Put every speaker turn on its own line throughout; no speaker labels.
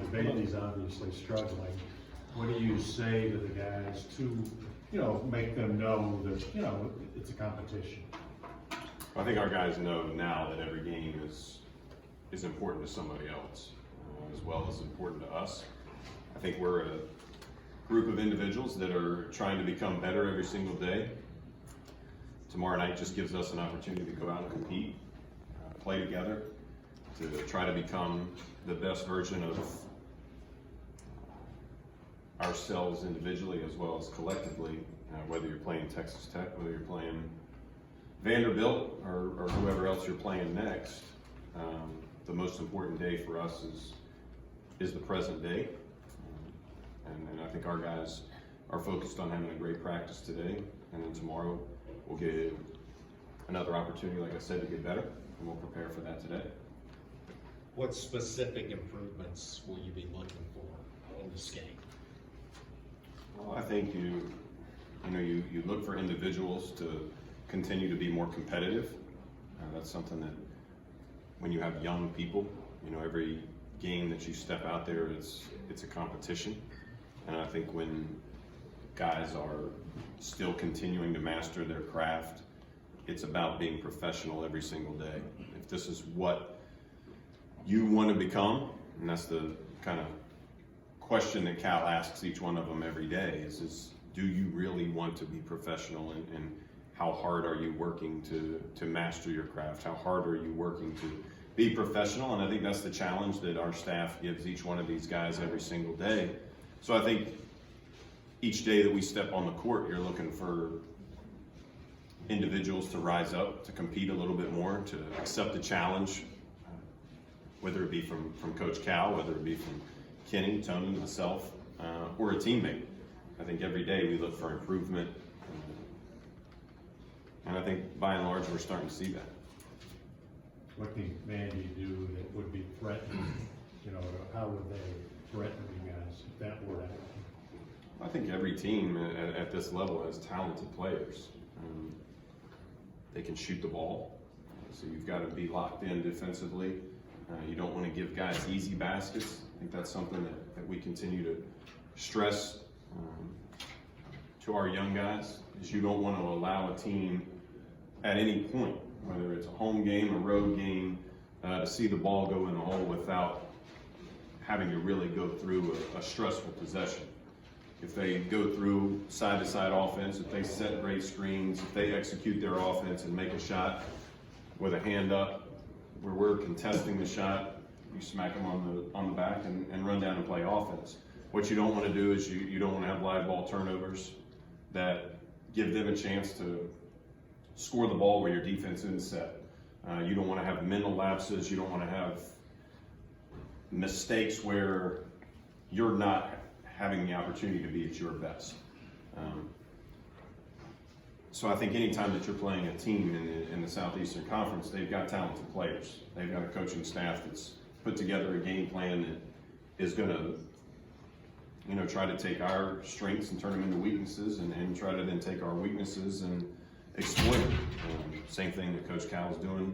Bailey's obviously struggling. What do you say to the guys to, make them know that, it's a competition?
I think our guys know now that every game is important to somebody else, as well as important to us. I think we're a group of individuals that are trying to become better every single day. Tomorrow night just gives us an opportunity to go out and compete, play together, to try to become the best version of ourselves individually as well as collectively, whether you're playing Texas Tech, whether you're playing Vanderbilt, or whoever else you're playing next. The most important day for us is the present day. And I think our guys are focused on having a great practice today, and then tomorrow we'll get another opportunity, like I said, to get better, and we'll prepare for that today.
What specific improvements will you be looking for in this game?
Well, I think you look for individuals to continue to be more competitive. That's something that when you have young people, every game that you step out there, it's a competition. And I think when guys are still continuing to master their craft, it's about being professional every single day. If this is what you want to become, and that's the kind of question that Cal asks each one of them every day, is do you really want to be professional, and how hard are you working to master your craft? How hard are you working to be professional? And I think that's the challenge that our staff gives each one of these guys every single day. So I think each day that we step on the court, you're looking for individuals to rise up, to compete a little bit more, to accept the challenge, whether it be from Coach Cal, whether it be from Kenny, Tony, myself, or a teammate. I think every day we look for improvement, and I think by and large we're starting to see that.
What can Vandy do that would be threatening, how would they threaten you guys if that were to happen?
I think every team at this level has talented players. They can shoot the ball, so you've got to be locked in defensively. You don't want to give guys easy baskets. I think that's something that we continue to stress to our young guys, is you don't want to allow a team at any point, whether it's a home game, a road game, to see the ball go in the hole without having to really go through a stressful possession. If they go through side-to-side offense, if they set great screens, if they execute their offense and make a shot with a hand up where we're contesting the shot, you smack them on the back and run down and play offense. What you don't want to do is you don't want to have live ball turnovers that give them a chance to score the ball where your defense isn't set. You don't want to have mental lapses. You don't want to have mistakes where you're not having the opportunity to be at your best. So I think anytime that you're playing a team in the Southeastern Conference, they've got talented players. They've got a coaching staff that's put together a game plan that is going to, try to take our strengths and turn them into weaknesses, and try to then take our weaknesses and exploit them. Same thing that Coach Cal is doing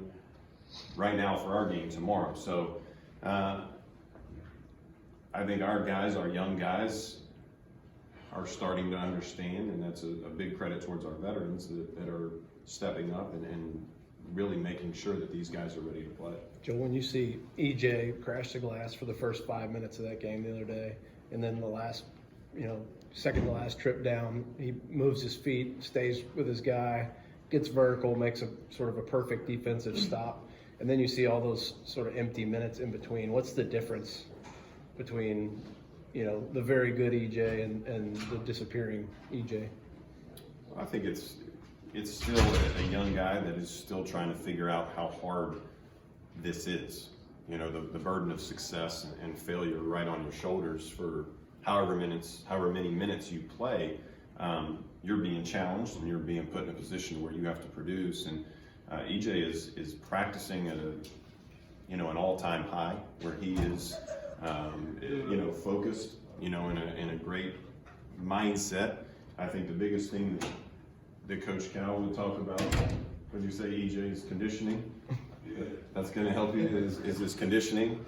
right now for our game tomorrow. So I think our guys, our young guys, are starting to understand, and that's a big credit towards our veterans that are stepping up and really making sure that these guys are ready to play.
Joe, when you see EJ crash the glass for the first 5 minutes of that game the other day, and then the last, second to last trip down, he moves his feet, stays with his guy, gets vertical, makes a sort of a perfect defensive stop, and then you see all those sort of empty minutes in between. What's the difference between, the very good EJ and the disappearing EJ?
I think it's still a young guy that is still trying to figure out how hard this is. The burden of success and failure right on your shoulders for however many minutes you play. You're being challenged and you're being put in a position where you have to produce. And EJ is practicing at an all-time high where he is focused, in a great mindset. I think the biggest thing that Coach Cal would talk about, would you say EJ's conditioning? That's going to help you is his conditioning.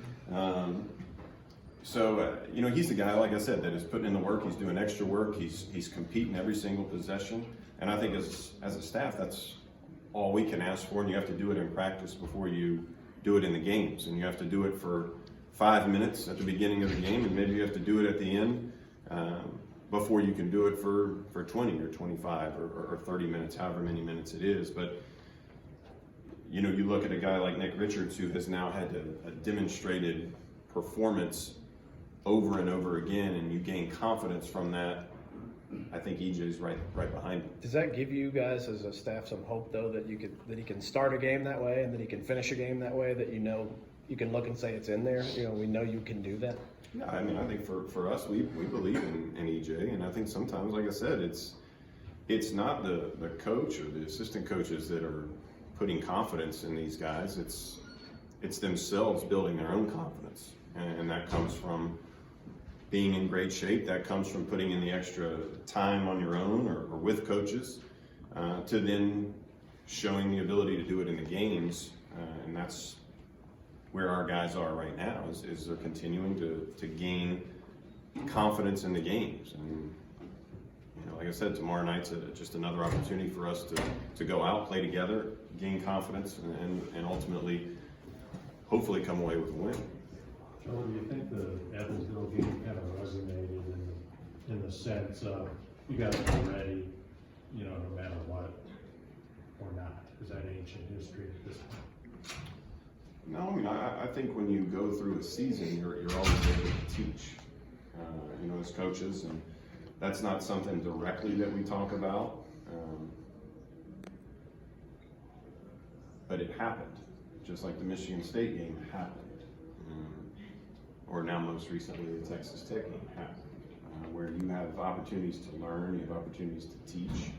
So, he's the guy, like I said, that is putting in the work. He's doing extra work. He's competing every single possession. And I think as a staff, that's all we can ask for. And you have to do it in practice before you do it in the games. And you have to do it for 5 minutes at the beginning of the game, and maybe you have to do it at the end before you can do it for 20 or 25 or 30 minutes, however many minutes it is. But you look at a guy like Nick Richards, who has now had a demonstrated performance over and over again, and you gain confidence from that. I think EJ's right behind him.
Does that give you guys as a staff some hope, though, that he can start a game that way and that he can finish a game that way, that you can look and say it's in there? We know you can do that.
Yeah, I mean, I think for us, we believe in EJ, and I think sometimes, like I said, it's not the coach or the assistant coaches that are putting confidence in these guys. It's themselves building their own confidence, and that comes from being in great shape. That comes from putting in the extra time on your own or with coaches, to then showing the ability to do it in the games, and that's where our guys are right now, is they're continuing to gain confidence in the games. And like I said, tomorrow night's just another opportunity for us to go out, play together, gain confidence, and ultimately, hopefully, come away with a win.
Joel, do you think the Evansville game kind of resonated in the sense of you guys are ready, no matter what, or not? Is that ancient history at this point?
No, I mean, I think when you go through a season, you're always able to teach, as coaches, and that's not something directly that we talk about, but it happened, just like the Michigan State game happened, or now most recently the Texas Tech game happened, where you have opportunities to learn, you have opportunities to teach.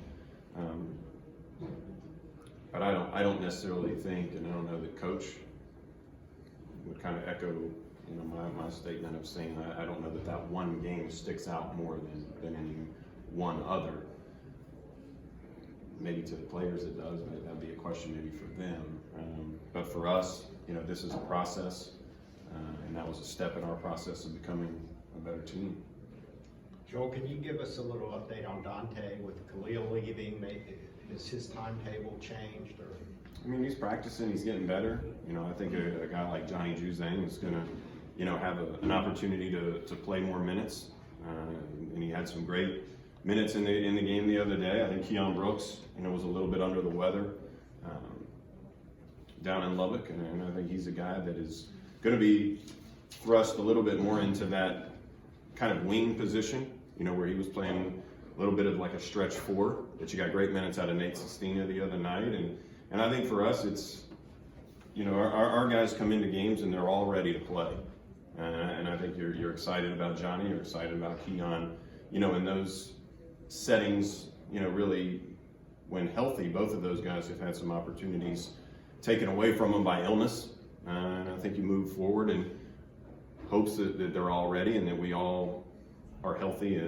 But I don't necessarily think, and I don't know that Coach would kind of echo, my statement of saying I don't know that one game sticks out more than any one other. Maybe to the players it does, but that'd be a question maybe for them. But for us, this is a process, and that was a step in our process of becoming a better team.
Joel, can you give us a little update on Dante with Khalil leaving? Has his timetable changed? Or?
I mean, he's practicing, he's getting better. I think a guy like Johnny Juzang is going to, have an opportunity to play more minutes. And he had some great minutes in the game the other day. I think Keon Brooks, was a little bit under the weather down in Lubbock, and I think he's a guy that is going to be thrust a little bit more into that kind of wing position, where he was playing a little bit of like a stretch four, but you got great minutes out of Nate Sestina the other night. And I think for us, it's, our guys come into games and they're all ready to play. And I think you're excited about Johnny, you're excited about Keon, in those settings, really when healthy, both of those guys have had some opportunities taken away from them by illness. And I think you move forward in hopes that they're all ready and that we all are healthy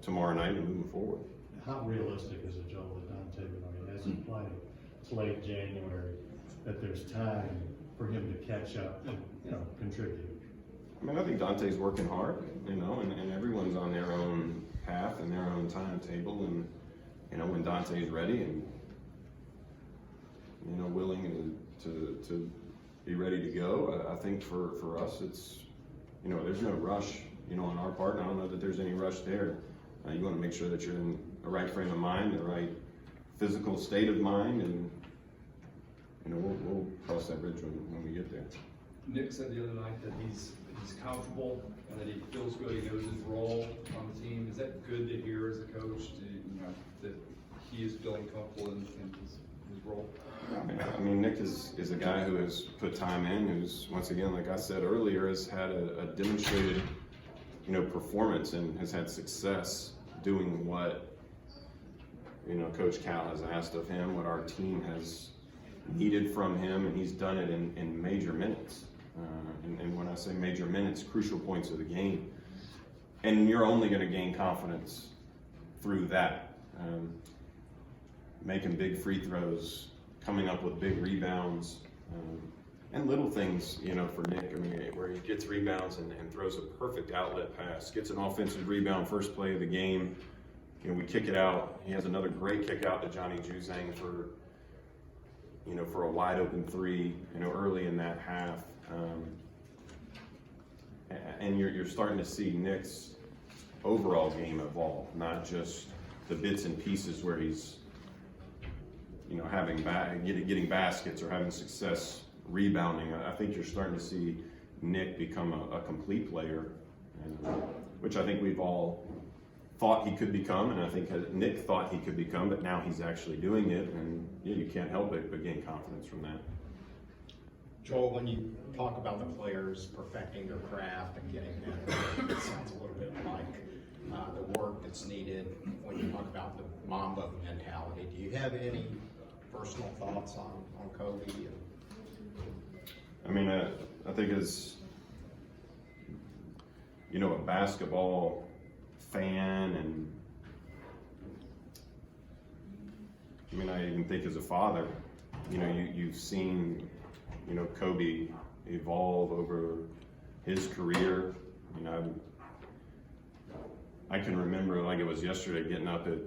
tomorrow night and moving forward.
How realistic is it, Joel, that Dante, he hasn't played, it's late January, that there's time for him to catch up and, contribute?
I mean, I think Dante's working hard, and everyone's on their own path and their own timetable, and, when Dante's ready and, willing to be ready to go, I think for us, it's, there's no rush, on our part, and I don't know that there's any rush there. You want to make sure that you're in the right frame of mind, the right physical state of mind, and, we'll cross that bridge when we get there.
Nick said the other night that he's comfortable and that he feels good. He knows his role on the team. Is that good to hear as a coach? That he is feeling comfortable in his role?
I mean, Nick is a guy who has put time in. Who's, once again, like I said earlier, has had a demonstrated, performance and has had success doing what, Coach Cal has asked of him, what our team has needed from him, and he's done it in major minutes. And when I say major minutes, crucial points of the game. And you're only going to gain confidence through that. Making big free throws, coming up with big rebounds, And little things, you know, for Nick, I mean, where he gets rebounds and throws a perfect outlet pass, gets an offensive rebound, first play of the game. You know, we kick it out. He has another great kick out to Johnny Juzang for, you know, for a wide open three, you know, early in that half. And you're starting to see Nick's overall game evolve, not just the bits and pieces where he's, you know, getting baskets or having success rebounding. I think you're starting to see Nick become a complete player, which I think we've all thought he could become, and I think Nick thought he could become, but now he's actually doing it, and yeah, you can't help it but gain confidence from that.
Joel, when you talk about the players perfecting their craft and getting better, it sounds a little bit like the work that's needed when you talk about the Mamba mentality. Do you have any personal thoughts on Kobe?
I mean, I think as, you know, a basketball fan, and I mean, I even think as a father, you know, you've seen, you know, Kobe evolve over his career. You know, I can remember like it was yesterday getting up at,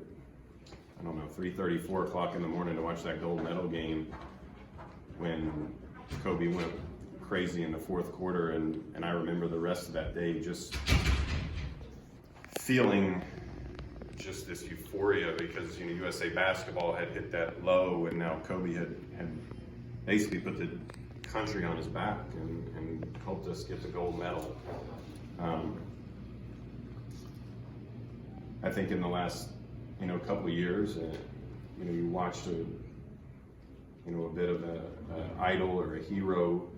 I don't know, 3:30, 4 o'clock in the morning to watch that gold medal game when Kobe went crazy in the fourth quarter, and I remember the rest of that day just feeling just this euphoria because, you know, USA Basketball had hit that low, and now Kobe had basically put the country on his back and helped us get the gold medal. I think in the last, you know, couple of years, you know, you watched a bit of an idol or a hero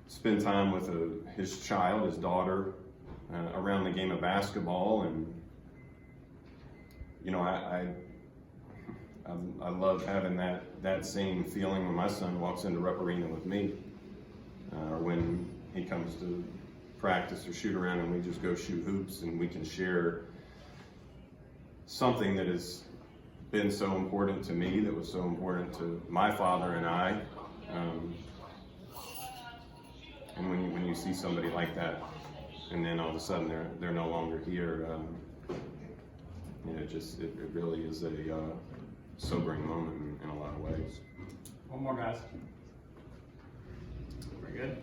spend time with his child, his daughter, around the game of basketball, and you know, I love having that same feeling when my son walks into Rupp Arena with me, or when he comes to practice or shoot around and we just go shoot hoops, and we can share something that has been so important to me, that was so important to my father and I. And when you see somebody like that, and then all of a sudden they're no longer here, you know, it really is a sobering moment in a lot of ways.
One more, guys. Very good.